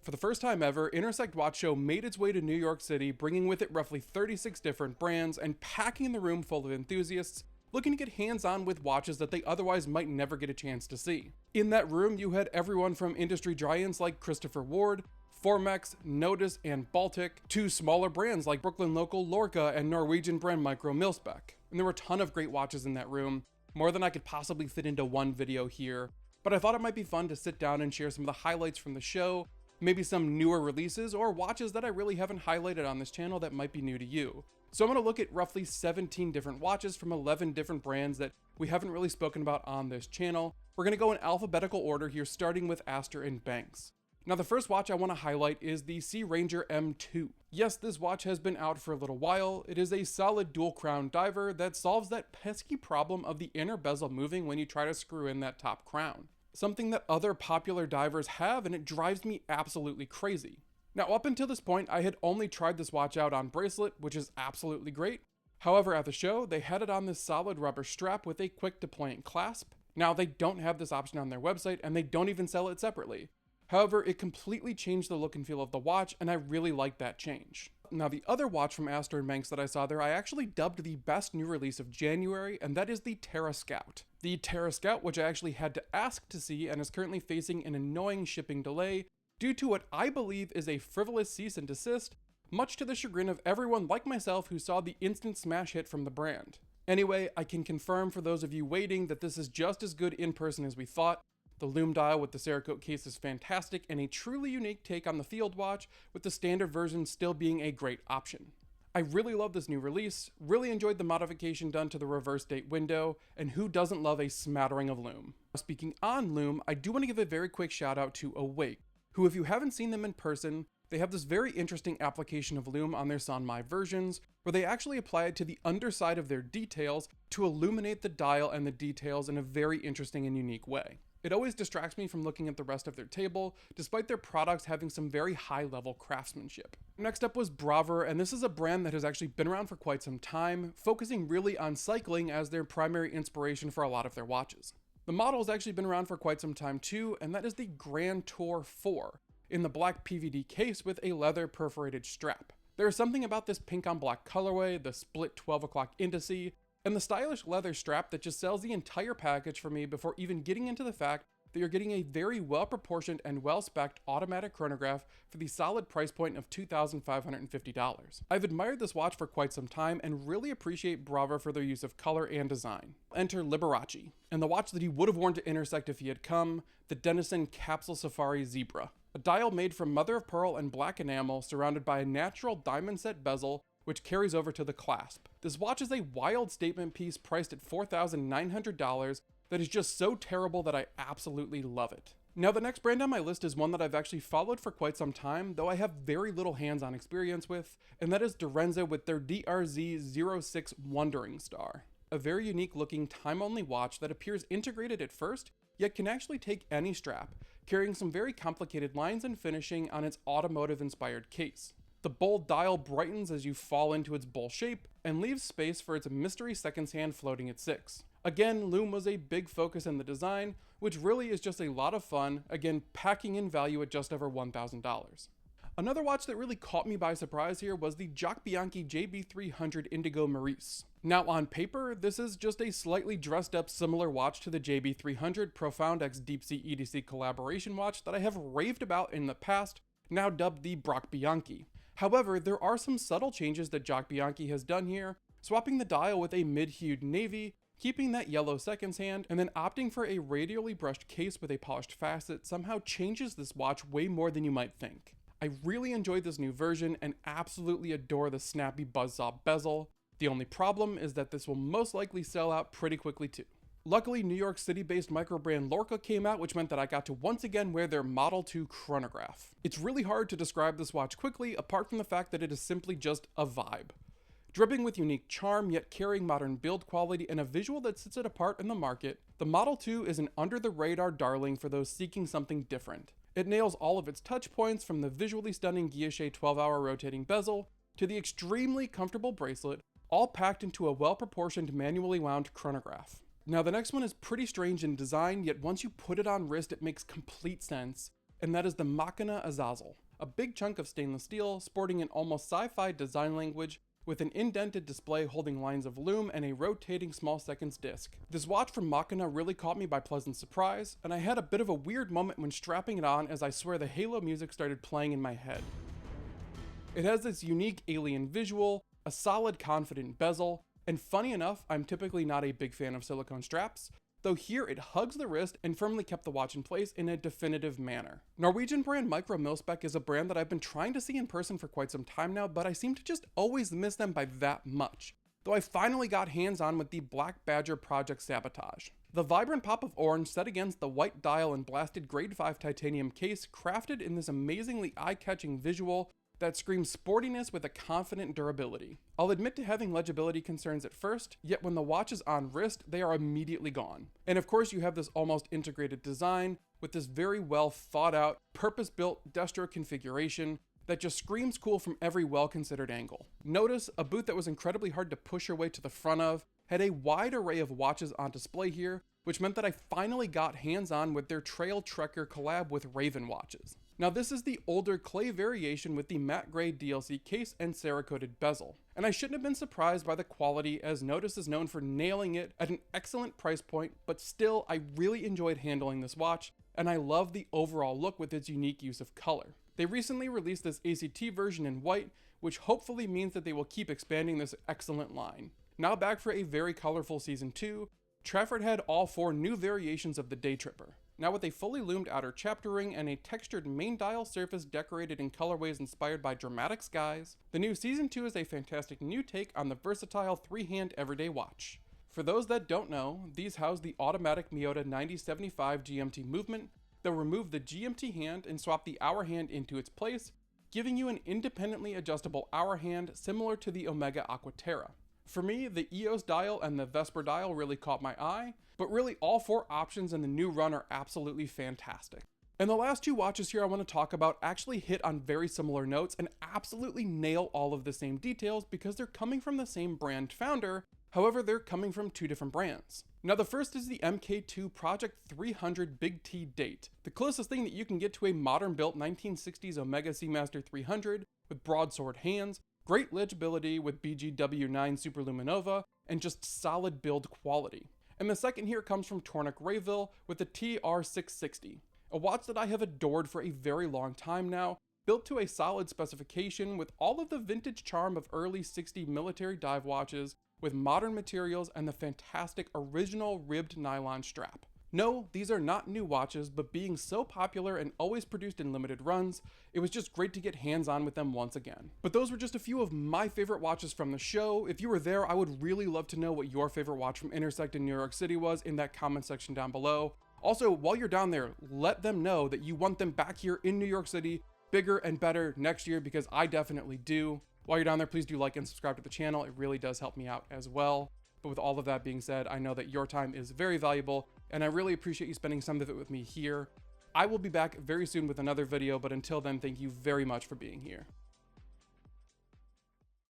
For the first time ever, Intersect Watch Show made its way to New York City, bringing with it roughly 36 different brands and packing the room full of enthusiasts looking to get hands-on with watches that they otherwise might never get a chance to see. In that room, you had everyone from industry giants like Christopher Ward, Formex, Nodus, and Baltic, to smaller brands like Brooklyn local Lorca and Norwegian brand Micromilspec. And there were a ton of great watches in that room, more than I could possibly fit into one video here, but I thought it might be fun to sit down and share some of the highlights from the show, maybe some newer releases or watches that I really haven't highlighted on this channel that might be new to you. So I'm going to look at roughly 17 different watches from 11 different brands that we haven't really spoken about on this channel. We're going to go in alphabetical order here, starting with Astor+Banks. Now the first watch I want to highlight is the Sea Ranger M2. Yes, this watch has been out for a little while. It is a solid dual crown diver that solves that pesky problem of the inner bezel moving when you try to screw in that top crown. Something that other popular divers have, and it drives me absolutely crazy. Now up until this point, I had only tried this watch out on bracelet, which is absolutely great. However, at the show, they had it on this solid rubber strap with a quick deploying clasp. Now they don't have this option on their website, and they don't even sell it separately. However, it completely changed the look and feel of the watch, and I really like that change. Now the other watch from Astor+Banks that I saw there, I actually dubbed the best new release of January, and that is the Terra Scout. The Terra Scout, which I actually had to ask to see and is currently facing an annoying shipping delay due to what I believe is a frivolous cease and desist, much to the chagrin of everyone like myself who saw the instant smash hit from the brand. Anyway, I can confirm for those of you waiting that this is just as good in person as we thought. The lume dial with the Cerakote case is fantastic and a truly unique take on the field watch, with the standard version still being a great option. I really love this new release, really enjoyed the modification done to the reverse date window, and who doesn't love a smattering of lume? Speaking on lume, I do want to give a very quick shout out to Awake, who, if you haven't seen them in person, they have this very interesting application of lume on their Sanmai versions, where they actually apply it to the underside of their details to illuminate the dial and the details in a very interesting and unique way. It always distracts me from looking at the rest of their table, despite their products having some very high-level craftsmanship. Next up was Bravur, and this is a brand that has actually been around for quite some time, focusing really on cycling as their primary inspiration for a lot of their watches. The model has actually been around for quite some time too, and that is the Grand Tour 4, in the black PVD case with a leather perforated strap. There is something about this pink on black colorway, the split 12 o'clock indice, and the stylish leather strap that just sells the entire package for me before even getting into the fact that you're getting a very well-proportioned and well-spec'd automatic chronograph for the solid price point of $2,550. I've admired this watch for quite some time and really appreciate Bravur for their use of color and design. Enter Liberace, and the watch that he would have worn to Intersect if he had come, the Dennison Capsule Safari Zebra. A dial made from mother of pearl and black enamel surrounded by a natural diamond set bezel which carries over to the clasp. This watch is a wild statement piece priced at $4,900 that is just so terrible that I absolutely love it. Now the next brand on my list is one that I've actually followed for quite some time, though I have very little hands-on experience with, and that is Direnzo with their DRZ06 Wandering Star. A very unique looking time-only watch that appears integrated at first, yet can actually take any strap, carrying some very complicated lines and finishing on its automotive-inspired case. The bold dial brightens as you fall into its bowl shape, and leaves space for its mystery seconds hand floating at 6. Again, lume was a big focus in the design, which really is just a lot of fun, again packing in value at just over $1,000. Another watch that really caught me by surprise here was the Jacques Bianchi JB300 Indigo Maurice. Now on paper, this is just a slightly dressed up similar watch to the JB300 Profound X Deep Sea EDC collaboration watch that I have raved about in the past, now dubbed the Jacques Bianchi. However, there are some subtle changes that Jacques Bianchi has done here, swapping the dial with a mid-hued navy, keeping that yellow seconds hand, and then opting for a radially brushed case with a polished facet somehow changes this watch way more than you might think. I really enjoyed this new version and absolutely adore the snappy buzzsaw bezel. The only problem is that this will most likely sell out pretty quickly too. Luckily, New York City-based micro brand Lorca came out, which meant that I got to once again wear their Model 2 chronograph. It's really hard to describe this watch quickly, apart from the fact that it is simply just a vibe. Dripping with unique charm, yet carrying modern build quality and a visual that sets it apart in the market, the Model 2 is an under-the-radar darling for those seeking something different. It nails all of its touch points, from the visually stunning guilloche 12-hour rotating bezel to the extremely comfortable bracelet, all packed into a well-proportioned manually wound chronograph. Now the next one is pretty strange in design, yet once you put it on wrist it makes complete sense, and that is the Machina Azazel, a big chunk of stainless steel sporting an almost sci-fi design language with an indented display holding lines of lume and a rotating small seconds disc. This watch from Machina really caught me by pleasant surprise, and I had a bit of a weird moment when strapping it on, as I swear the Halo music started playing in my head. It has this unique alien visual, a solid confident bezel, and funny enough, I'm typically not a big fan of silicone straps, though here it hugs the wrist and firmly kept the watch in place in a definitive manner. Norwegian brand Micromilspec is a brand that I've been trying to see in person for quite some time now, but I seem to just always miss them by that much. Though I finally got hands-on with the Black Badger Project Sabotage. The vibrant pop of orange set against the white dial and blasted grade 5 titanium case, crafted in this amazingly eye-catching visual that screams sportiness with a confident durability. I'll admit to having legibility concerns at first, yet when the watch is on wrist, they are immediately gone. And of course you have this almost integrated design with this very well thought out, purpose-built destro configuration that just screams cool from every well-considered angle. Nodus, a booth that was incredibly hard to push your way to the front of, had a wide array of watches on display here, which meant that I finally got hands-on with their Trail Trekker collab with Raven watches. Now this is the older clay variation with the matte gray DLC case and Cerakoted bezel, and I shouldn't have been surprised by the quality, as Nodus is known for nailing it at an excellent price point, but still I really enjoyed handling this watch, and I love the overall look with its unique use of color. They recently released this ACT version in white, which hopefully means that they will keep expanding this excellent line. Now back for a very colorful Season 2, Trafford had all 4 new variations of the Day Tripper. Now with a fully loomed outer chapter ring and a textured main dial surface decorated in colorways inspired by dramatic skies, the new Season 2 is a fantastic new take on the versatile 3-hand everyday watch. For those that don't know, these house the automatic Miyota 9075 GMT movement that will remove the GMT hand and swap the hour hand into its place, giving you an independently adjustable hour hand similar to the Omega Aquaterra. For me, the EOS dial and the Vesper dial really caught my eye, but really all 4 options in the new run are absolutely fantastic. And the last 2 watches here I want to talk about actually hit on very similar notes and absolutely nail all of the same details because they're coming from the same brand founder, however they're coming from 2 different brands. Now the first is the MKII Project 300 Big T Date, the closest thing that you can get to a modern built 1960s Omega Seamaster 300 with broadsword hands, great legibility with BGW9 Superluminova, and just solid build quality. And the second here comes from Tornek-Rayville with the TR660, a watch that I have adored for a very long time now, built to a solid specification with all of the vintage charm of early 60 military dive watches with modern materials and the fantastic original ribbed nylon strap. No, these are not new watches, but being so popular and always produced in limited runs, it was just great to get hands-on with them once again. But those were just a few of my favorite watches from the show. If you were there, I would really love to know what your favorite watch from Intersect in New York City was in that comment section down below. Also, while you're down there, let them know that you want them back here in New York City, bigger and better next year, because I definitely do. While you're down there, please do like and subscribe to the channel. It really does help me out as well. But with all of that being said, I know that your time is very valuable, and I really appreciate you spending some of it with me here. I will be back very soon with another video, but until then, thank you very much for being here.